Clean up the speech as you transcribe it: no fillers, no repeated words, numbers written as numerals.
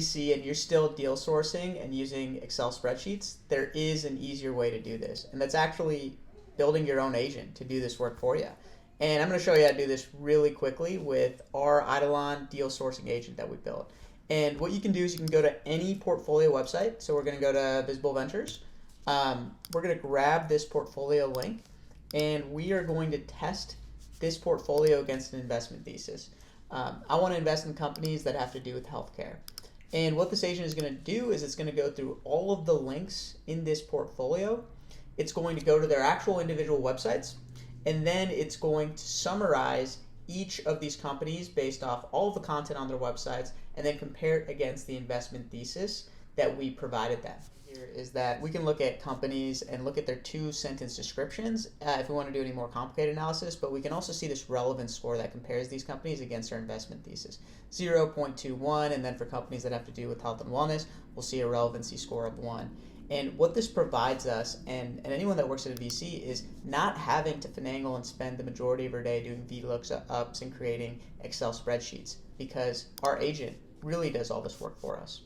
VC and you're still deal sourcing and using Excel spreadsheets, there is an easier way to do this. And that's actually building your own agent to do this work for you. And I'm going to show you how to do this really quickly with our Eidolon deal sourcing agent that we built. And what you can do is you can go to any portfolio website. So we're going to go to Visible Ventures. We're going to grab this portfolio link, and we are going to test this portfolio against an investment thesis. I want to invest in companies that have to do with healthcare. And what this agent is going to do is it's going to go through all of the links in this portfolio. It's going to go to their actual individual websites, and then it's going to summarize each of these companies based off all of the content on their websites, and then compare it against the investment thesis that we provided them. Here is that we can look at companies and look at their 2-sentence descriptions if we want to do any more complicated analysis, but we can also see this relevance score that compares these companies against our investment thesis. 0.21, and then for companies that have to do with health and wellness, we'll see a relevancy score of 1. And what this provides us, and anyone that works at a VC, is not having to finagle and spend the majority of our day doing VLOOKUPs and creating Excel spreadsheets, because our agent really does all this work for us.